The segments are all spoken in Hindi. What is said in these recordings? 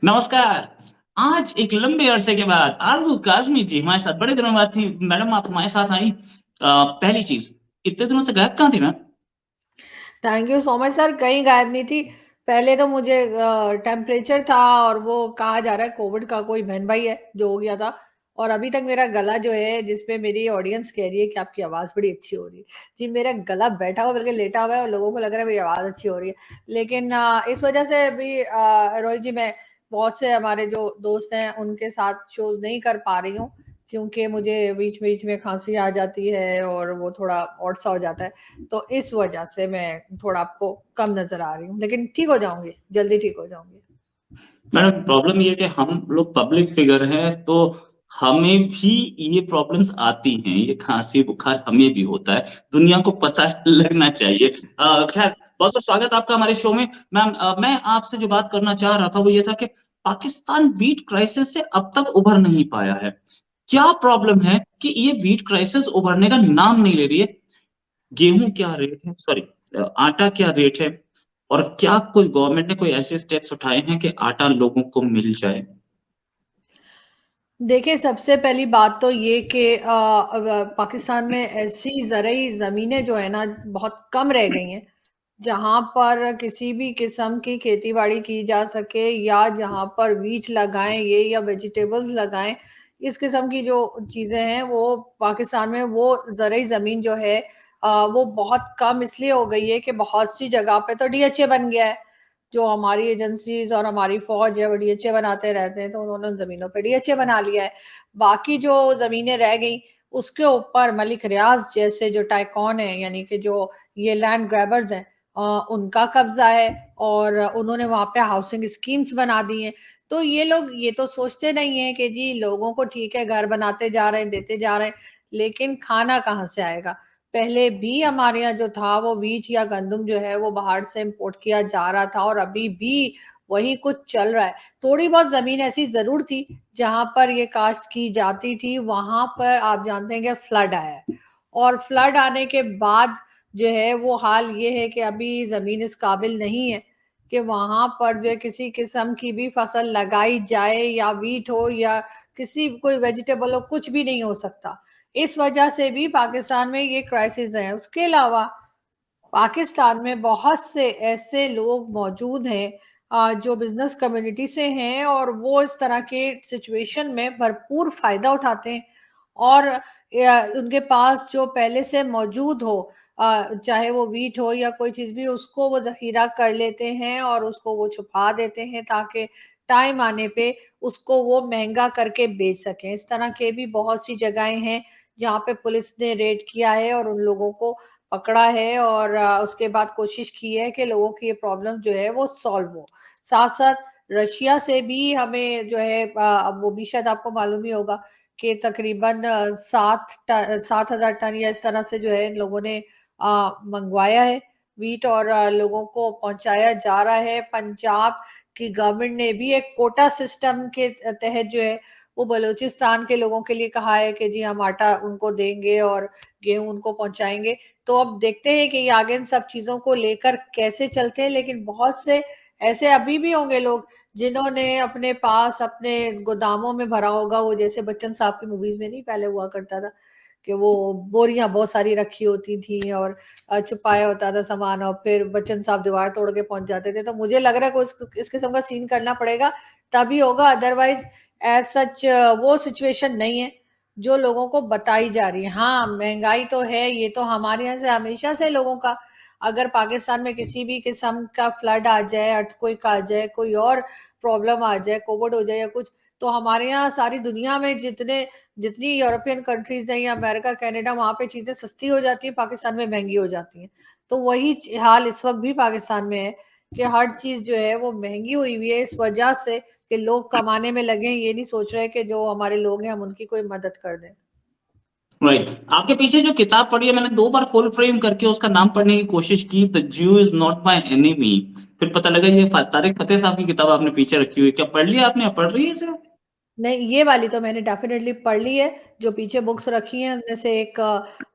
नमस्कार। आज एक लंबे अरसे के बाद आरज़ू काज़मी जी हमारे साथ बड़े दिनों बाद थी। मैडम आप हमारे साथ आई। पहली चीज़, इतने दिनों से गायब कहाँ थी ma'am? Thank you so much sir. कहीं गायब नहीं थी। पहले तो मुझे टेम्परेचर था और वो कहा जा रहा है कोविड का कोई बहन भाई है जो हो गया था। और अभी तक मेरा गला जो है जिसपे मेरी ऑडियंस कह रही है कि आपकी आवाज़ बड़ी अच्छी हो रही है। जी मेरा गला बैठा हुआ बल्कि लेटा हुआ है और लोगों को लग रहा है मेरी आवाज़ अच्छी हो रही है। लेकिन इस वजह से भी रोहित जी मैं बहुत से हमारे जो दोस्त हैं उनके साथ शोज़ नहीं कर पा रही हूँ क्योंकि मुझे बीच-बीच में खाँसी आ जाती है और वो थोड़ा ऑड सा हो जाता है। तो इस वजह से मैं थोड़ा आपको कम नज़र आ रही हूँ, लेकिन ठीक हो जाऊँगी, जल्दी ठीक हो जाऊँगी। मैडम प्रॉब्लम ये है कि हम लोग पब्लिक फिगर हैं, तो हमें भी ये प्रॉब्लम्स आती हैं। ये खाँसी-बुखार हमें भी होता है। दुनिया को पता लगना चाहिए। ख़ैर बहुत-बहुत स्वागत आपका हमारे शो में। मैम मैं आपसे जो बात करना चाह रहा था वो ये था कि पाकिस्तान व्हीट क्राइसिस से अब तक उभर नहीं पाया है। क्या प्रॉब्लम है कि ये व्हीट क्राइसिस उभरने का नाम नहीं ले रही है? गेहूँ क्या रेट है? सॉरी आटा क्या रेट है? और क्या कोई गवर्नमेंट ने कोई ऐसे स्टेप्स उठाए हैं कि आटा लोगों को मिल जाए? देखिए, सबसे पहली बात तो ये कि पाकिस्तान में ऐसी ज़रई ज़मीनें जो है ना बहुत कम रह गई हैं, जहाँ पर किसी भी किस्म की खेती-बाड़ी की जा सके या जहाँ पर बीज लगाएँ ये या वेजिटेबल्स लगाएँ, इस किस्म की जो चीज़ें हैं वो पाकिस्तान में वो ज़रई ज़मीन जो है वो बहुत कम इसलिए हो गई है कि बहुत सी जगह पे तो डीएचए बन गया है। जो हमारी एजेंसीज़ और हमारी फ़ौज है वो डीएचए बनाते रहते हैं, तो उन्होंने उन ज़मीनों पे डीएचए बना लिया है। बाकी जो ज़मीनें रह गईं, उसके ऊपर मलिक रियाज़ जैसे जो टाइकून हैं, यानी कि जो ये लैंड ग्रैबर्स हैं उनका कब्ज़ा है और उन्होंने वहाँ पे हाउसिंग स्कीम्स बना दी हैं। तो ये लोग ये तो सोचते नहीं हैं कि जी लोगों को ठीक है घर बनाते जा रहे हैं, देते जा रहे हैं, लेकिन खाना कहाँ से आएगा? पहले भी हमारे यहाँ जो था वो व्हीट या गंदुम जो है वो बाहर से इम्पोर्ट किया जा रहा था और अभी भी वही कुछ चल रहा है। थोड़ी बहुत ज़मीन ऐसी ज़रूर थी जहाँ पर ये काश्त की जाती थी, वहाँ पर आप जानते हैं कि फ्लड आया है और फ्लड आने के बाद जो है वो हाल ये है कि अभी ज़मीन इस काबिल नहीं है कि वहाँ पर जो है किसी किस्म की भी फसल लगाई जाए या व्हीट हो या किसी कोई वेजिटेबल हो, कुछ भी नहीं हो सकता। इस वजह से भी पाकिस्तान में ये क्राइसिस है। उसके अलावा पाकिस्तान में बहुत से ऐसे लोग मौजूद हैं जो बिज़नेस कम्युनिटी से हैं और वो इस तरह के सिचुएशन में भरपूर फ़ायदा उठाते हैं और उनके पास जो पहले से मौजूद हो चाहे वो व्हीट हो या कोई चीज़ भी उसको वो ज़ख़ीरा कर लेते हैं और उसको वो छुपा देते हैं ताकि टाइम आने पे उसको वो महँगा करके बेच सकें। इस तरह के भी बहुत सी जगहें हैं जहाँ पे पुलिस ने रेड किया है और उन लोगों को पकड़ा है और उसके बाद कोशिश की है कि लोगों की ये प्रॉब्लम जो है वो सॉल्व हो। साथ-साथ रशिया से भी हमें जो है अब वो भी शायद आपको मालूम ही होगा कि तकरीबन 7,000 टन या इस तरह से जो है इन लोगों ने मंगवाया है व्हीट और लोगों को पहुँचाया जा रहा है। पंजाब की गवर्नमेंट ने भी एक कोटा सिस्टम के तहत जो है वो बलूचिस्तान के लोगों के लिए कहा है कि जी हम आटा उनको देंगे और गेहूँ उनको पहुँचाएँगे। तो अब देखते हैं कि ये आगे इन सब चीज़ों को लेकर कैसे चलते हैं, लेकिन बहुत से ऐसे अभी भी होंगे लोग जिन्होंने अपने पास अपने गोदामों में भरा होगा, वो जैसे बच्चन साहब की मूवीज़ में नहीं पहले हुआ करता था कि वो बोरियाँ बहुत सारी रखी होती थी और छुपाया होता था सामान और फिर बच्चन साहब दीवार तोड़ के पहुँच जाते थे। तो मुझे लग रहा है कोई इस किस्म का सीन करना पड़ेगा, तभी होगा, अदरवाइज़ एज़ सच वो सिचुएशन नहीं है। जो लोगों को बताई जा रही है। हाँ, महँगाई तो है, ये तो हमारे यहाँ से हमेशा से लोगों का अगर पाकिस्तान में किसी भी किस्म का फ्लड आ जाए, अर्थक्वेक आ जाए, कोई और प्रॉब्लम आ जाए, कोविड हो जाए या कुछ, तो हमारे यहाँ सारी दुनिया में जितनी यूरोपियन कंट्रीज़ हैं या अमेरिका, कनाडा वहाँ पे चीज़ें सस्ती हो जाती हैं, पाकिस्तान में महँगी हो जाती हैं। तो वही हाल इस वक़्त भी पाकिस्तान में है कि हर चीज़ जो है वो महँगी हुई हुई है इस वजह से कि लोग कमाने में लगे हैं, ये नहीं सोच रहे कि जो हमारे लोग हैं हम उनकी कोई मदद कर दें। राइट। आपके पीछे जो किताब पढ़ी है मैंने 2 बार फुल फ्रेम करके उसका नाम पढ़ने की कोशिश की, द ज्यू इज़ नॉट माय एनिमी। फिर पता लगा ये तारिक फ़तेह साहब की किताब आपने पीछे रखी हुई है। क्या पढ़ लिया आपने? अब पढ़ रही है इसे? नहीं, ये वाली तो मैंने डेफ़िनेटली पढ़ ली है, जो पीछे बुक्स रखी हैं उनमें से एक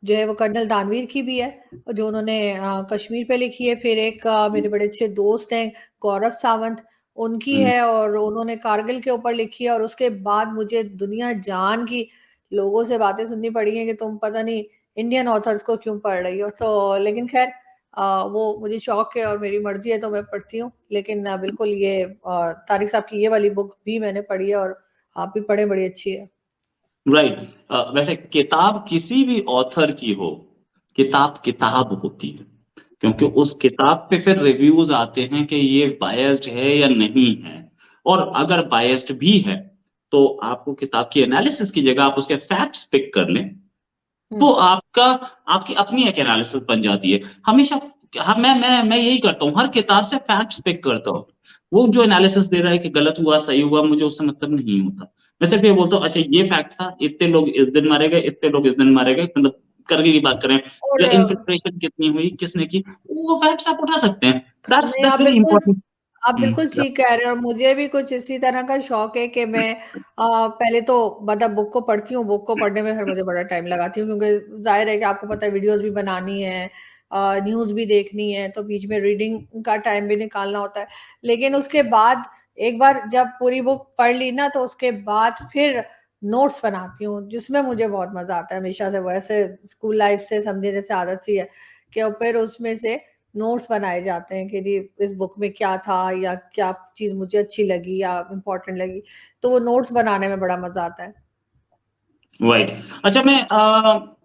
जो है वो कर्नल दानवीर की भी है, जो उन्होंने कश्मीर पे लिखी है, फिर एक मेरे बड़े अच्छे दोस्त हैं गौरव सावंत, उनकी है और उन्होंने कारगिल के ऊपर लिखी है, और उसके बाद मुझे दुनिया जान की लोगों से बातें सुननी पड़ी हैं कि तुम पता नहीं इंडियन ऑथर्स को क्यों पढ़ रही हो। तो लेकिन खैर वो मुझे शौक है और मेरी मर्जी है तो मैं पढ़ती हूँ। लेकिन बिल्कुल ये तारिक साहब की ये वाली बुक भी मैंने पढ़ी है और आप भी पढ़े, बड़ी अच्छी है। राइट। वैसे किताब किसी भी ऑथर की हो, किताब किताब होती है, क्योंकि उस किताब पे फिर रिव्यूज आते हैं कि ये बायस्ड है या नहीं है। और अगर बायस्ड भी है तो आपको किताब की एनालिसिस की जगह आप उसके फैक्ट्स पिक कर लें, तो हम्म। आपका आपकी अपनी एक एनालिसिस बन जाती है हमेशा। हाँ, मैं यही करता हूँ, हर किताब से फैक्ट्स पिक करता हूँ। वो जो एनालिसिस दे रहा है कि गलत हुआ सही हुआ, मुझे उससे मतलब नहीं होता। मैं सिर्फ ये बोलता हूँ, अच्छा ये फैक्ट था, इतने लोग इस दिन मारे गए, इतने लोग इस दिन मारे गए, मतलब करगिल की बात करें, और या इन्फिल्ट्रेशन कितनी हुई, किसने की, वो फैक्ट्स आप उठा सकते हैं। दैट्स नहीं, दैट्स वेरी इंपॉर्टेंट। आप बिल्कुल ठीक कह रहे हैं, और मुझे भी कुछ इसी तरह का शौक है कि मैं पहले तो मतलब बुक को पढ़ती हूँ, बुक को पढ़ने में फिर मुझे बड़ा टाइम लगाती हूँ, क्योंकि जाहिर है कि आपको पता है वीडियोस भी बनानी है, न्यूज़ भी देखनी है, तो बीच में रीडिंग का टाइम भी निकालना होता है। लेकिन उसके बाद एक बार जब पूरी बुक पढ़ ली ना, तो उसके बाद फिर नोट्स बनाती हूँ, जिसमें मुझे बहुत मजा आता है हमेशा से। वैसे स्कूल लाइफ से समझे जैसे आदत सी है कि फिर उसमें से नोट्स बनाए जाते हैं कि जी इस बुक में क्या था, या क्या चीज मुझे अच्छी लगी या इम्पोर्टेंट लगी, तो वो नोट्स बनाने में बड़ा मजा आता है। राइट। अच्छा, मैं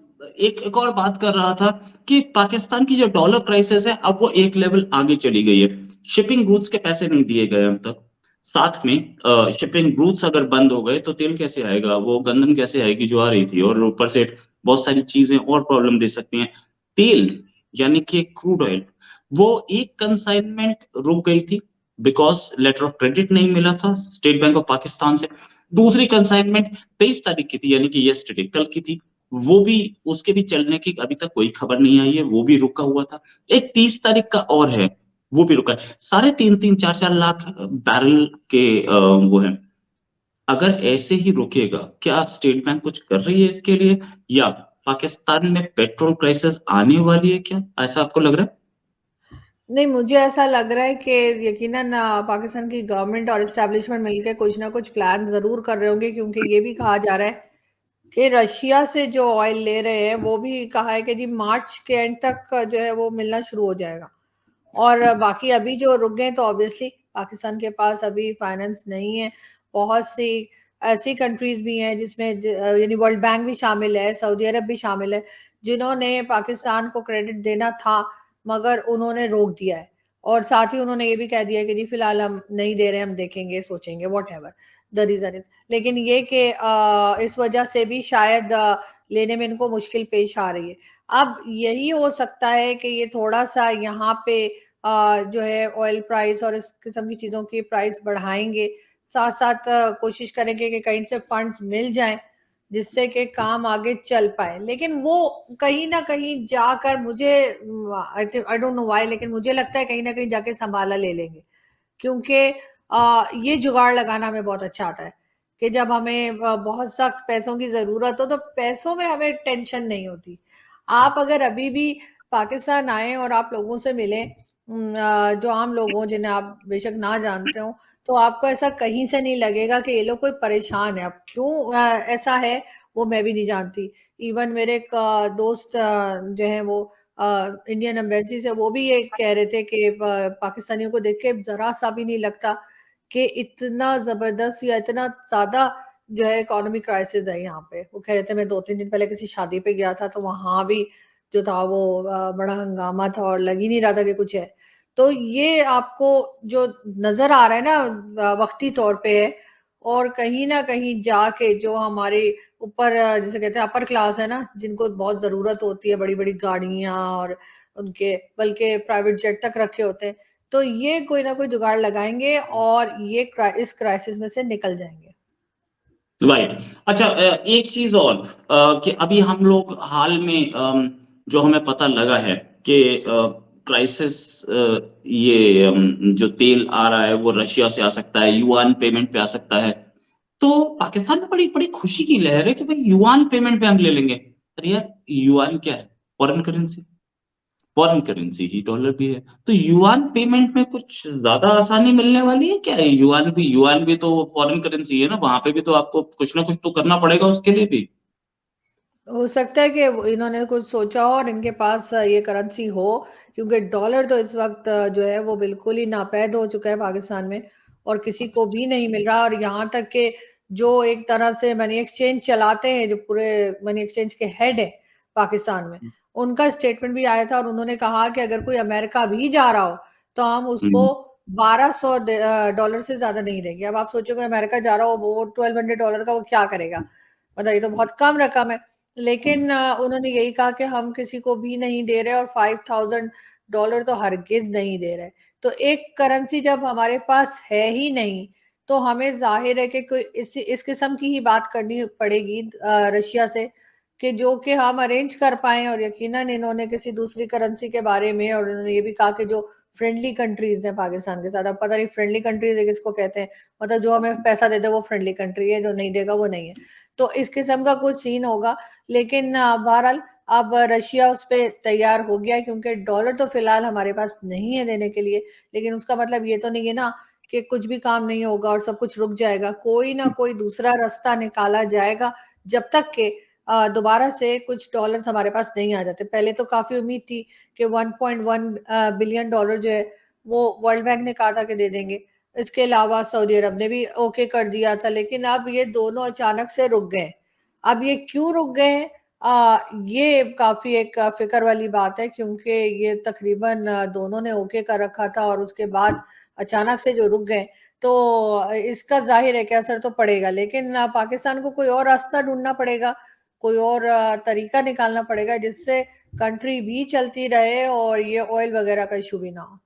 एक और बात कर रहा था कि पाकिस्तान की जो डॉलर क्राइसिस है, अब वो एक लेवल आगे चली गई है। शिपिंग रूट्स के पैसे नहीं दिए गए अब तक। साथ में शिपिंग रूट्स अगर बंद हो गए तो तेल कैसे आएगा, वो गंदम कैसे आएगी जो आ रही थी, और ऊपर से बहुत सारी चीजें और प्रॉब्लम दे सकती हैं। तेल यानी कि क्रूड ऑयल, वो एक कंसाइनमेंट रुक गई थी बिकॉज लेटर ऑफ क्रेडिट नहीं मिला था स्टेट बैंक ऑफ पाकिस्तान से। दूसरी कंसाइनमेंट 23 तारीख की थी, यानी कि यस्टरडे, कल की थी। वो भी, उसके भी चलने की अभी तक कोई खबर नहीं आई है, वो भी रुका हुआ था। एक 30 तारीख का और है, वो भी रुका है। साढ़े तीन तीन चार चार लाख बैरल के वो है। अगर ऐसे ही रुकेगा, क्या स्टेट बैंक कुछ कर रही है इसके लिए, या पाकिस्तान में पेट्रोल क्राइसिस आने वाली है, क्या ऐसा आपको लग रहा है? नहीं, मुझे ऐसा लग रहा है कि यकीनन पाकिस्तान की गवर्नमेंट और एस्टेब्लिशमेंट मिलकर कुछ ना कुछ प्लान जरूर कर रहे होंगे, क्योंकि ये भी कहा जा रहा है कि रशिया से जो ऑयल ले रहे हैं वो भी कहा है कि जी मार्च के एंड तक जो है वो मिलना शुरू हो जाएगा। और बाकी अभी जो रुक गए तो ऑब्वियसली पाकिस्तान के पास अभी फाइनेंस नहीं है। बहुत सी ऐसी कंट्रीज भी हैं जिसमें यानी वर्ल्ड बैंक भी शामिल है, सऊदी अरब भी शामिल है, जिन्होंने पाकिस्तान को क्रेडिट देना था मगर उन्होंने रोक दिया है। और साथ ही उन्होंने ये भी कह दिया कि जी फिलहाल हम नहीं दे रहे, हम देखेंगे, सोचेंगे, whatever the reason is. लेकिन ये कि इस वजह से भी शायद लेने में इनको मुश्किल पेश आ रही है। अब यही हो सकता है कि ये थोड़ा सा यहाँ पे जो है ऑयल प्राइस और इस किस्म की चीजों की प्राइस बढ़ाएंगे, साथ साथ कोशिश करेंगे कि कहीं से फंड्स मिल जाएं जिससे कि काम आगे चल पाए। लेकिन वो कहीं ना कहीं जाकर मुझे आई डोंट नो व्हाई, लेकिन मुझे लगता है कहीं ना कहीं जाके संभाला ले लेंगे, क्योंकि ये जुगाड़ लगाना हमें बहुत अच्छा आता है कि जब हमें बहुत सख्त पैसों की जरूरत हो तो पैसों में हमें टेंशन नहीं होती। आप अगर अभी भी पाकिस्तान आए और आप लोगों से मिलें, जो आम लोग हों जिन्हें आप बेशक ना जानते हो, तो आपको ऐसा कहीं से नहीं लगेगा कि ये लोग कोई परेशान है। अब क्यों ऐसा है वो मैं भी नहीं जानती। इवन मेरे एक दोस्त जो है वो इंडियन एम्बेसी से, वो भी ये कह रहे थे कि पाकिस्तानियों को देख के जरा सा भी नहीं लगता कि इतना जबरदस्त या इतना ज्यादा जो है इकोनॉमिक क्राइसिस है यहाँ पे। वो कह रहे थे मैं 2-3 दिन पहले किसी शादी पे गया था तो वहां भी जो था वो बड़ा हंगामा था और लग ही नहीं रहा था कि कुछ है। तो ये आपको जो नजर आ रहा है ना वक्ती तौर पे है, और कहीं ना कहीं जाके जो हमारे ऊपर जिसे कहते हैं अपर क्लास है ना, जिनको बहुत जरूरत होती है बड़ी बड़ी गाड़ियां और उनके बल्कि प्राइवेट जेट तक रखे होते हैं, तो ये कोई ना कोई जुगाड़ लगाएंगे और ये इस क्राइसिस में से निकल जाएंगे। राइट। अच्छा, एक चीज और, कि अभी हम लोग हाल में जो हमें पता लगा है कि क्राइसिस, ये जो तेल आ रहा है वो रशिया से आ सकता है, युआन पेमेंट पे आ सकता है। तो पाकिस्तान में बड़ी बड़ी खुशी की लहर है कि भाई युआन पेमेंट पे हम ले लेंगे। अरे यार, युआन क्या है? Foreign currency. फॉरेन करेंसी ही डॉलर भी है। तो युआन पेमेंट में कुछ ज्यादा आसानी मिलने वाली है क्या? युआन भी तो फॉरेन करेंसी है ना, वहां पे भी तो आपको कुछ ना कुछ तो करना पड़ेगा उसके लिए भी। हो सकता है कि इन्होंने कुछ सोचा हो और इनके पास ये करेंसी हो, क्योंकि डॉलर तो इस वक्त जो है वो बिल्कुल ही नापैद हो चुका है पाकिस्तान में, और किसी को भी नहीं मिल रहा। और यहाँ तक के जो एक तरह से मनी एक्सचेंज चलाते हैं, जो पूरे मनी एक्सचेंज के हेड है पाकिस्तान में, उनका स्टेटमेंट भी आया था और उन्होंने कहा कि अगर कोई अमेरिका भी जा रहा हो तो हम उसको हम्म। 1200 डॉलर से ज्यादा नहीं देंगे। अब आप सोचोगे अमेरिका जा रहा हो, वो $1200 का वो क्या करेगा? मतलब ये तो बहुत कम रकम है। लेकिन उन्होंने यही कहा कि हम किसी को भी नहीं दे रहे और $5000 तो हरगिज नहीं दे रहे। तो एक करेंसी जब हमारे पास है ही नहीं, तो हमें जाहिर है कि कोई इस किस्म की ही बात करनी पड़ेगी रशिया से, कि जो कि हम अरेंज कर पाए। और यकीनन इन्होंने किसी दूसरी करेंसी के बारे में, और उन्होंने ये भी कहा कि जो फ्रेंडली कंट्रीज हैं पाकिस्तान के साथ, अब पता नहीं फ्रेंडली कंट्रीज है किसको कहते हैं, मतलब जो हमें पैसा दे दे वो फ्रेंडली कंट्री है, जो नहीं देगा वो नहीं है। तो इस किस्म का कुछ सीन होगा। लेकिन बहरहाल अब रशिया उस पे तैयार हो गया है, क्योंकि डॉलर तो फिलहाल हमारे पास नहीं है देने के लिए। लेकिन उसका मतलब ये तो नहीं है ना कि कुछ भी काम नहीं होगा और सब कुछ रुक जाएगा। कोई ना कोई दूसरा रास्ता निकाला जाएगा, जब तक के दोबारा से कुछ डॉलर्स हमारे पास नहीं आ जाते। पहले तो काफी उम्मीद थी कि 1.1 बिलियन डॉलर जो है वो वर्ल्ड बैंक ने कहा था कि दे देंगे। इसके अलावा सऊदी अरब ने भी ओके कर दिया था, लेकिन अब ये दोनों अचानक से रुक गए। अब ये क्यों रुक गए हैं? ये काफी एक फिक्र वाली बात है, क्योंकि ये तकरीबन दोनों ने ओके कर रखा था और उसके बाद अचानक से जो रुक गए, तो इसका जाहिर है कि असर तो पड़ेगा। लेकिन पाकिस्तान को कोई और रास्ता ढूंढना पड़ेगा, कोई और तरीका निकालना पड़ेगा जिससे कंट्री भी चलती रहे और ये ऑयल वगैरह का इशू भी ना हो।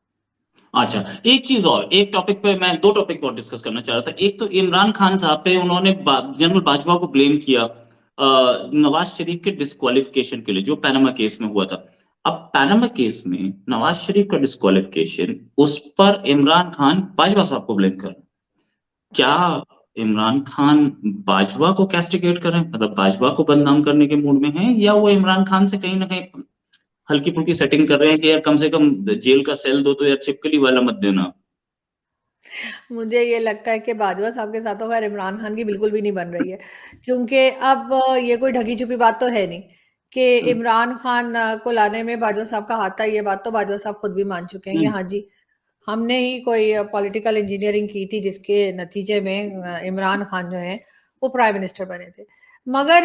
अच्छा, एक चीज और, एक टॉपिक पे मैं दो टॉपिक और डिस्कस करना चाह रहा था। एक तो इमरान खान साहब पे उन्होंने जनरल बाजवा को ब्लेम किया नवाज शरीफ के डिस्क्वालिफिकेशन के लिए, जो पैनामा केस में हुआ था। अब पैनामा केस में नवाज शरीफ का डिस्क्वालिफिकेशन, उस पर इमरान खान बाजवा साहब को ब्लेम कर रहे हैं। क्या इमरान खान बाजवा को कैस्टिगेट कर रहे हैं, मतलब बाजवा को बदनाम करने के मूड में हैं, या वो इमरान खान से कहीं ना कहीं हल्की फुल्की सेटिंग कर रहे हैं कि यार कम से कम जेल का सेल दो तो यार, छिपकली वाला मत देना। मुझे ये लगता है कि बाजवा साहब के साथ तो खैर इमरान खान की बिल्कुल भी नहीं बन रही है, क्योंकि अब ये कोई ढकी छुपी बात तो है नहीं कि हम्म। इमरान खान को लाने में बाजवा साहब का हाथ था। ये बात तो बाजवा साहब खुद भी मान चुके हैं कि हम्म। हाँ जी, हमने ही कोई पॉलिटिकल इंजीनियरिंग की थी जिसके नतीजे में इमरान खान जो है वो प्राइम मिनिस्टर बने थे। मगर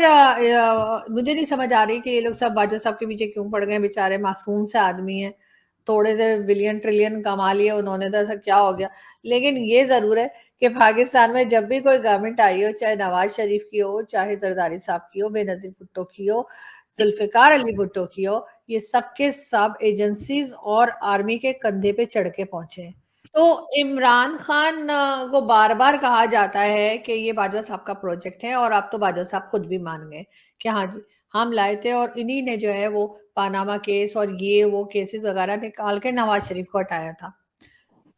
मुझे नहीं समझ आ रही कि ये लोग सब बाजवा साहब के पीछे क्यों पड़ गए। बेचारे मासूम से आदमी हैं, थोड़े से बिलियन ट्रिलियन कमा लिए उन्होंने, तो ऐसा क्या हो गया? लेकिन ये जरूर है कि पाकिस्तान में जब भी कोई गवर्नमेंट आई हो, चाहे नवाज शरीफ की हो, चाहे जरदारी साहब की हो, बेनजीर भुट्टो की हो, जुल्फिकार अली भुट्टो की हो, ये सब के सब एजेंसीज और आर्मी के कंधे पे चढ़ के पहुंचे हैं। तो इमरान खान को बार बार कहा जाता है कि ये बाजवा साहब का प्रोजेक्ट है, और अब तो बाजवा साहब खुद भी मान गए कि हाँ जी, हम लाए थे और इन्हीं ने जो है वो पानामा केस और ये वो केसेस वगैरह निकाल के नवाज शरीफ को हटाया था।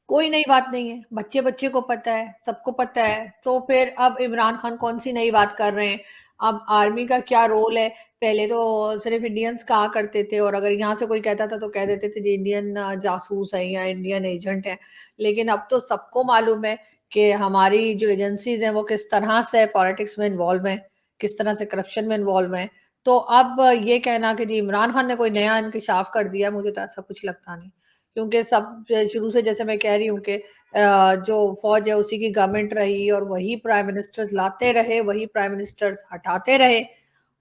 कोई नई बात नहीं है, बच्चे बच्चे को पता है, सबको पता है। तो फिर अब इमरान खान कौन सी नई बात कर रहे हैं? अब आर्मी का क्या रोल है? पहले तो सिर्फ इंडियंस कहा करते थे, और अगर यहाँ से कोई कहता था तो कह देते थे जी इंडियन जासूस है या इंडियन एजेंट है। लेकिन अब तो सबको मालूम है कि हमारी जो एजेंसीज हैं वो किस तरह से पॉलिटिक्स में इन्वॉल्व हैं, किस तरह से करप्शन में इन्वॉल्व हैं। तो अब ये कहना कि जी इमरान खान ने कोई नया इंकशाफ कर दिया, मुझे तो ऐसा कुछ लगता नहीं। क्योंकि सब शुरू से, जैसे मैं कह रही हूँ कि जो फौज है उसी की गवर्नमेंट रही और वही प्राइम मिनिस्टर्स लाते रहे, वही प्राइम मिनिस्टर्स हटाते रहे।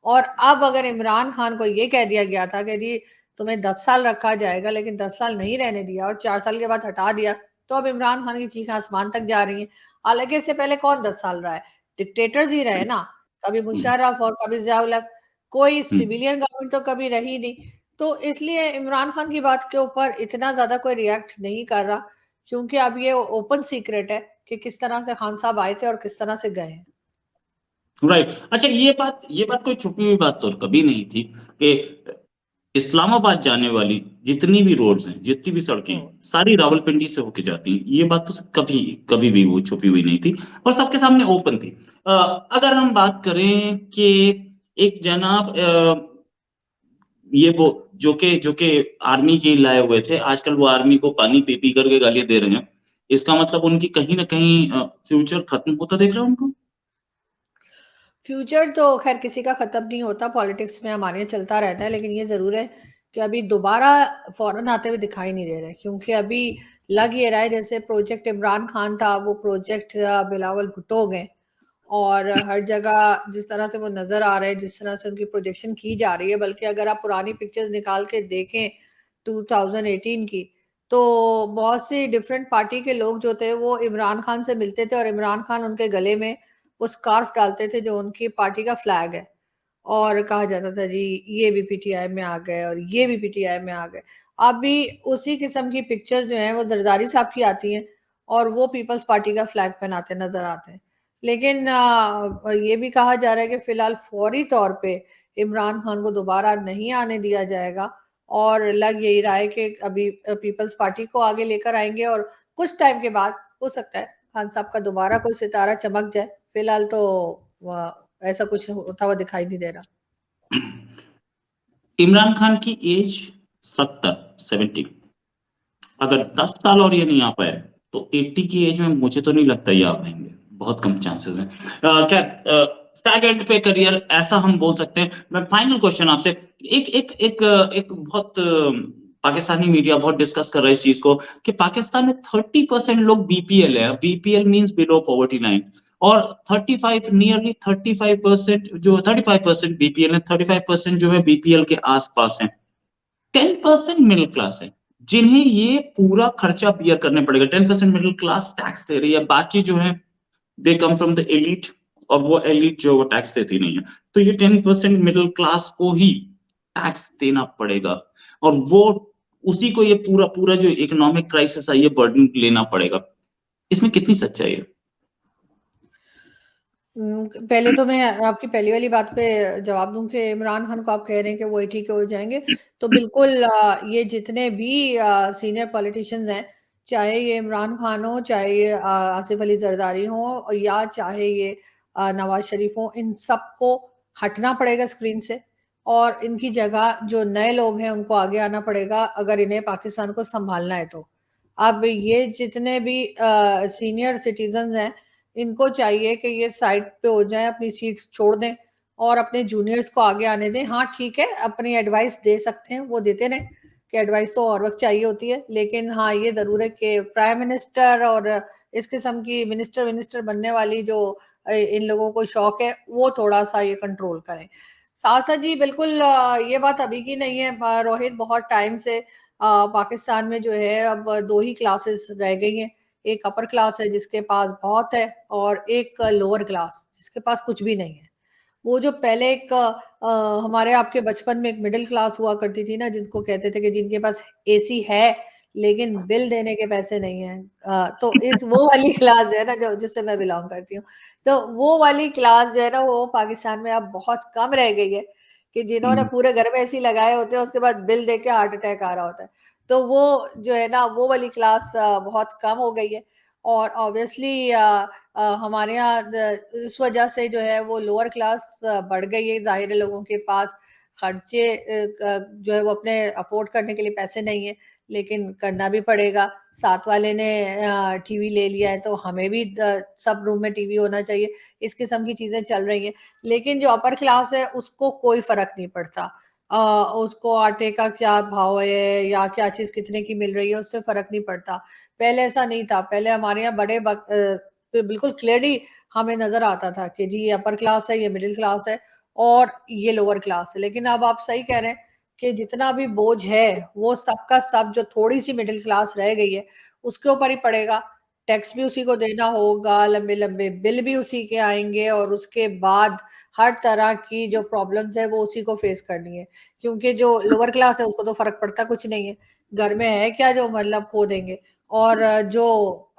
और अब अगर इमरान खान को ये कह दिया गया था कि जी तुम्हें 10 साल रखा जाएगा, लेकिन 10 साल नहीं रहने दिया और 4 साल के बाद हटा दिया, तो अब इमरान खान की चीखें आसमान तक जा रही हैं। हालांकि इससे पहले कौन 10 साल रहा है? डिक्टेटर्स ही रहे ना, कभी हम्म। मुशर्रफ और कभी जियाउल हक। कोई हम्म। सिविलियन गवर्नमेंट तो कभी रही नहीं। तो इसलिए इमरान खान की बात के ऊपर इतना ज्यादा कोई रिएक्ट नहीं कर रहा, क्योंकि अब ये ओपन सीक्रेट है कि किस तरह से खान साहब आए थे और किस तरह से गए हैं। राइट। अच्छा, ये बात कोई छुपी हुई बात तो कभी नहीं थी कि इस्लामाबाद जाने वाली जितनी भी रोड्स हैं, जितनी भी सड़कें हैं, हम्म। सारी रावलपिंडी से होके जाती हैं। ये बात तो कभी कभी भी वो छुपी हुई नहीं थी और सबके सामने ओपन थी। अगर हम बात करें कि एक जनाब ये वो जो के आर्मी की लाए हुए थे, आजकल वो आर्मी को पानी पी करके गालियां दे रहे हैं। इसका मतलब उनकी कहीं ना कहीं फ्यूचर खत्म होता देख रहे हैं उनको। फ्यूचर तो खैर किसी का खत्म नहीं होता, पॉलिटिक्स में हमारे यहाँ चलता रहता है, लेकिन ये जरूर है कि अभी दोबारा फौरन आते हुए दिखाई नहीं दे रहे, क्योंकि अभी लग ये रहा है जैसे प्रोजेक्ट इमरान खान था वो प्रोजेक्ट बिलावल भुट्टो हो गए। और हर जगह जिस तरह से वो नजर आ रहे हैं, जिस तरह से उनकी प्रोजेक्शन की जा रही है, बल्कि अगर आप पुरानी पिक्चर्स निकाल के देखें 2018 की, तो बहुत सी डिफरेंट पार्टी के लोग जो थे वो इमरान खान से मिलते थे और इमरान खान उनके गले में वो स्कार्फ डालते थे जो उनकी पार्टी का फ्लैग है, और कहा जाता था जी ये भी पीटीआई में आ गए और ये भी पीटीआई में आ गए। अब भी उसी किस्म की पिक्चर्स जो हैं वो जरदारी साहब की आती हैं और वो पीपल्स पार्टी का फ्लैग पहनाते नजर आते हैं। लेकिन ये भी कहा जा रहा है कि फिलहाल फौरी तौर पे इमरान खान को दोबारा नहीं आने दिया जाएगा, और लग यही रहा है कि अभी पीपल्स पार्टी को आगे लेकर आएंगे और कुछ टाइम के बाद हो सकता है खान साहब का दोबारा कोई सितारा चमक जाए। फिलहाल तो ऐसा कुछ होता हुआ दिखाई नहीं दे रहा। इमरान खान की एज 70 अगर 10 साल और ये नहीं आ पाए तो 80 की एज में मुझे तो नहीं लगता ये आ पाएंगे, बहुत कम चांसेस हैं। क्या टैग एंड पे करियर ऐसा हम बोल सकते हैं। मैं फाइनल क्वेश्चन आपसे, एक एक एक एक बहुत पाकिस्तानी मीडिया बहुत डिस्कस कर रहा है इस चीज को कि पाकिस्तान में 30% लोग बीपीएल है। BPL means below poverty line, और 35 नियरली 35% जो 35% बीपीएल है, 35% जो है बीपीएल के आसपास है, 10% मिडिल क्लास है जिन्हें ये पूरा खर्चा बियर करने पड़ेगा। 10% मिडिल क्लास टैक्स दे रही है, बाकी जो है दे कम फ्रॉम द एलिट, और वो एलिट जो वो टैक्स देती नहीं है। तो ये 10% मिडिल क्लास को ही टैक्स देना पड़ेगा, और वो उसी को ये पूरा पूरा जो इकोनॉमिक क्राइसिस है ये बर्डन लेना पड़ेगा। इसमें कितनी सच्चाई है? पहले तो मैं आपकी पहली वाली बात पे जवाब दूं कि इमरान खान को आप कह रहे हैं कि वो 80 के हो जाएंगे, तो बिल्कुल ये जितने भी सीनियर पॉलिटिशियंस हैं, चाहे ये इमरान खान हो, चाहे ये आसिफ अली जरदारी हो, या चाहे ये नवाज शरीफ हो, इन सबको हटना पड़ेगा स्क्रीन से, और इनकी जगह जो नए लोग हैं उनको आगे आना पड़ेगा अगर इन्हें पाकिस्तान को संभालना है तो। अब ये जितने भी सीनियर सिटीजन हैं, इनको चाहिए कि ये साइड पे हो जाएं, अपनी सीट्स छोड़ दें और अपने जूनियर्स को आगे आने दें। हाँ ठीक है, अपनी एडवाइस दे सकते हैं, वो देते रहें, कि एडवाइस तो और वक्त चाहिए होती है, लेकिन हाँ ये जरूर है कि प्राइम मिनिस्टर और इस किस्म की मिनिस्टर मिनिस्टर बनने वाली जो इन लोगों को शौक है, वो थोड़ा सा ये कंट्रोल करें। साथ साथ जी बिल्कुल ये बात अभी की नहीं है रोहित, बहुत टाइम से पाकिस्तान में जो है अब दो ही क्लासेस रह गई हैं। एक अपर क्लास है जिसके पास बहुत है, और एक लोअर क्लास जिसके पास कुछ भी नहीं है। वो जो पहले एक हमारे आपके बचपन में एक मिडिल क्लास हुआ करती थी ना, जिसको कहते थे कि जिनके पास एसी है लेकिन बिल देने के पैसे नहीं है, तो इस वो वाली क्लास जो है ना, जो जिससे मैं बिलोंग करती हूँ, तो वो वाली क्लास जो है ना वो पाकिस्तान में अब बहुत कम रह गई है, कि जिन्होंने पूरे घर में एसी लगाए होते हैं उसके बाद बिल दे के हार्ट अटैक आ रहा होता है। तो वो जो है ना वो वाली क्लास बहुत कम हो गई है, और ऑब्वियसली हमारे यहाँ इस वजह से जो है वो लोअर क्लास बढ़ गई है। जाहिर है लोगों के पास खर्चे जो है वो अपने अफोर्ड करने के लिए पैसे नहीं है, लेकिन करना भी पड़ेगा। साथ वाले ने टीवी ले लिया है तो हमें भी सब रूम में टीवी होना चाहिए। इस किस्म की चीजें चल रही हैं, लेकिन जो अपर क्लास है उसको कोई फर्क नहीं पड़ता। उसको आटे का क्या भाव है या क्या चीज कितने की मिल रही है उससे फर्क नहीं पड़ता। पहले ऐसा नहीं था, पहले हमारे यहाँ बड़े बिल्कुल क्लियरली हमें नजर आता था कि जी ये अपर क्लास है, ये मिडिल क्लास है और ये लोअर क्लास है। लेकिन अब आप सही कह रहे हैं कि जितना भी बोझ है वो सबका सब, जो थोड़ी सी मिडिल क्लास रह गई है उसके ऊपर ही पड़ेगा। टैक्स भी उसी को देना होगा, लंबे लंबे बिल भी उसी के आएंगे, और उसके बाद हर तरह की जो प्रॉब्लम्स है वो उसी को फेस करनी है। क्योंकि जो लोअर क्लास है उसको तो फर्क पड़ता कुछ नहीं है, घर में है क्या जो मतलब खो देंगे, और जो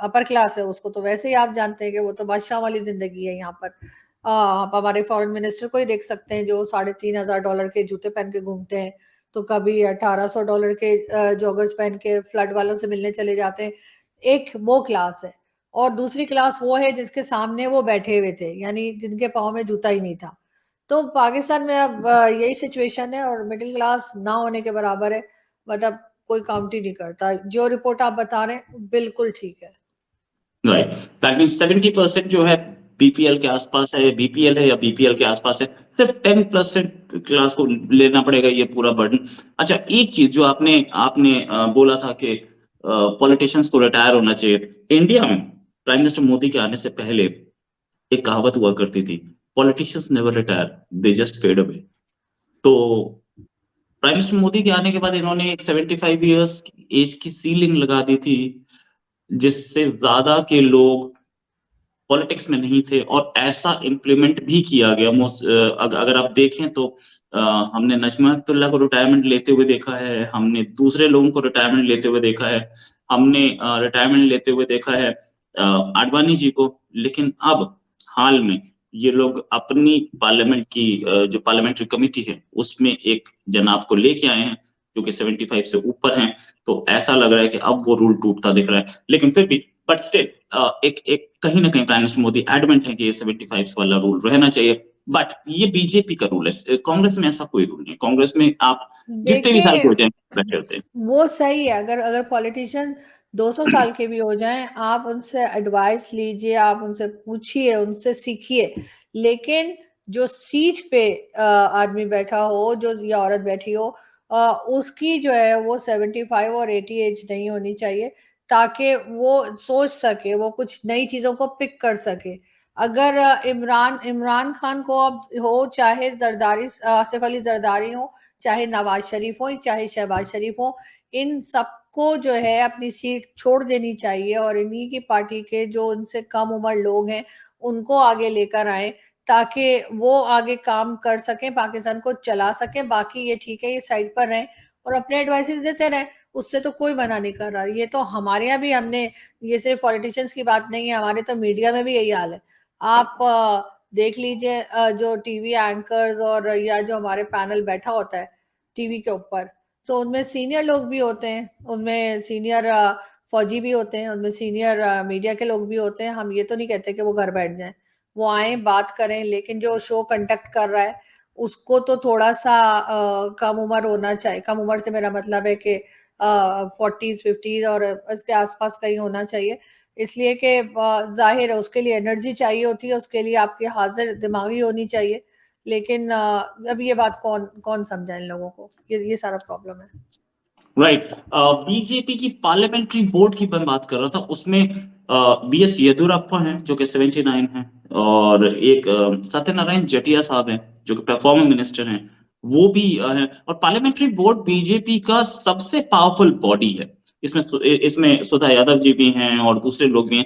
अपर क्लास है उसको तो वैसे ही आप जानते हैं कि वो तो बादशाह वाली जिंदगी है यहाँ पर। आप हमारे फॉरेन मिनिस्टर को ही देख सकते हैं जो $3,500 के जूते पहन के घूमते हैं, तो कभी $1,800 के जॉगर्स पहन के फ्लड वालों से मिलने चले जाते हैं। एक वो क्लास है, और दूसरी क्लास वो है जिसके सामने वो बैठे हुए थे, यानी जिनके पाँव में जूता ही नहीं था। तो पाकिस्तान में अब यही सिचुएशन है और मिडिल क्लास ना होने के बराबर है, मतलब कोई काउंट ही नहीं करता। जो रिपोर्ट आप बता रहे हैं बिल्कुल ठीक है। राइट, दैट मीन्स 70% जो है बीपीएल के आसपास है, बीपीएल है या बीपीएल के आसपास है, सिर्फ 10% क्लास को लेना पड़ेगा ये पूरा बर्डन। अच्छा, एक चीज जो आपने आपने बोला था कि पॉलिटिशियंस को रिटायर होना चाहिए। इंडिया में प्राइम मिनिस्टर मोदी के आने से पहले एक कहावत हुआ करती थी, politicians never retire, they just fade away. तो प्राइम मिनिस्टर मोदी के आने के बाद इन्होंने एक 75 ईयर्स एज की सीलिंग लगा दी थी, जिससे ज्यादा के लोग पॉलिटिक्स में नहीं थे, और ऐसा इम्प्लीमेंट भी किया गया। अगर आप देखें तो हमने नजमा हेपतुल्ला को रिटायरमेंट लेते हुए देखा है, हमने दूसरे लोगों को रिटायरमेंट लेते हुए देखा है, हमने रिटायरमेंट लेते हुए देखा है आडवाणी जी को। लेकिन अब हाल में ये लोग अपनी पार्लियामेंट की जो पार्लियामेंट्री कमेटी है उसमें एक जनाब को लेके आए हैं जो कि 75 से ऊपर हैं। तो ऐसा लग रहा है कि अब वो रूल टूटता दिख रहा है। लेकिन फिर भी बट स्टिल एक एक कहीं ना कहीं प्राइम मिनिस्टर मोदी एडमेंट है कि ये 75 वाला रूल रहना चाहिए। बट ये बीजेपी का रूल है, कांग्रेस में ऐसा कोई रूल नहीं। कांग्रेस में आप जितने भी साल के देखिए, हो जाए बैठे होते हैं। वो सही है, अगर अगर पॉलिटिशियन 200 साल के भी हो जाएं, आप उनसे एडवाइस लीजिए, आप उनसे पूछिए, उनसे सीखिए। लेकिन जो सीट पे आदमी बैठा हो, जो या औरत बैठी हो, उसकी जो है वो 75 और 80 एज नहीं होनी चाहिए, ताकि वो सोच सके, वो कुछ नई चीजों को पिक कर सके। अगर इमरान इमरान खान को अब हो, चाहे जरदारी आसिफ अली जरदारी हो, चाहे नवाज शरीफ हो, चाहे शहबाज शरीफ हो, इन सबको जो है अपनी सीट छोड़ देनी चाहिए और इन्हीं की पार्टी के जो उनसे कम उम्र लोग हैं उनको आगे लेकर आए, ताकि वो आगे काम कर सकें, पाकिस्तान को चला सकें। बाकी ये ठीक है, ये साइड पर रहें और अपने एडवाइसेस देते रहें, उससे तो कोई मना नहीं कर रहा। ये तो हमारे यहाँ भी हमने, ये सिर्फ पॉलिटिशियंस की बात नहीं है, हमारे तो मीडिया में भी यही हाल है। आप देख लीजिए, जो टीवी एंकर्स और या जो हमारे पैनल बैठा होता है टीवी के ऊपर, तो उनमें सीनियर लोग भी होते हैं, उनमें सीनियर फौजी भी होते हैं, उनमें सीनियर मीडिया के लोग भी होते हैं। हम ये तो नहीं कहते कि वो घर बैठ जाएं, वो आए बात करें, लेकिन जो शो कंडक्ट कर रहा है उसको तो थोड़ा सा कम उम्र होना चाहिए। कम उम्र से मेरा मतलब है कि 40s 50s और इसके आसपास कहीं होना चाहिए, इसलिए कि जाहिर है उसके लिए एनर्जी चाहिए होती है, उसके लिए आपकी हाजिर दिमागी होनी चाहिए। लेकिन अब ये बात कौन कौन समझा इन लोगों को, ये सारा प्रॉब्लम है। राइट, बीजेपी की पार्लियामेंट्री बोर्ड की मैं बात कर रहा था, उसमें बीएस येदुरप्पा हैं जो कि 79 हैं, और एक सत्यनारायण जटिया साहब हैं जो कि परफॉर्मर मिनिस्टर हैं, वो भी हैं। और पार्लियामेंट्री बोर्ड बीजेपी का सबसे पावरफुल बॉडी है। इसमें इसमें सुधा यादव जी भी हैं और दूसरे लोग भी हैं,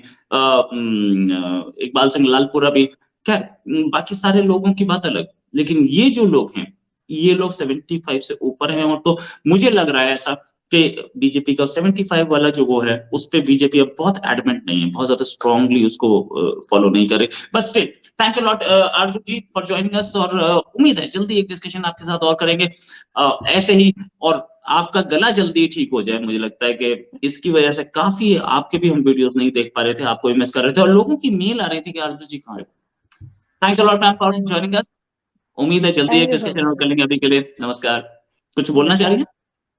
इकबाल सिंह लालपुरा भी। खैर, बाकी सारे लोगों की बात अलग, लेकिन ये जो लोग हैं ये लोग 75 से ऊपर हैं। और तो मुझे लग रहा है ऐसा कि बीजेपी का 75 वाला जो वो है उस पे बीजेपी अब बहुत एडमेंट नहीं है, बहुत ज्यादा स्ट्रांगली उसको फॉलो नहीं करे। But still thanks a lot Arjun ji for joining us, और उम्मीद है जल्दी एक डिस्कशन आपके साथ और करेंगे ऐसे ही, और आपका गला जल्दी ठीक हो जाए। मुझे लगता है कि इसकी वजह से काफी आपके भी हम वीडियोस नहीं देख पा रहे थे, आपको भी मिस कर रहे थे, और लोगों की मेल आ रही थी कि अर्जुन जी कहाँ है। Thanks a lot ma'am for joining अस। उम्मीद है जल्दी थैंक एक यू सो डिस्कशन मच और कर सर। लेंगे। अभी के लिए नमस्कार। कुछ बोलना चाह रही नमस्कार। हैं?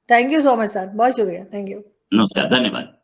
Thank you so much sir, बहुत शुक्रिया, थैंक यू। नमस्कार, धन्यवाद।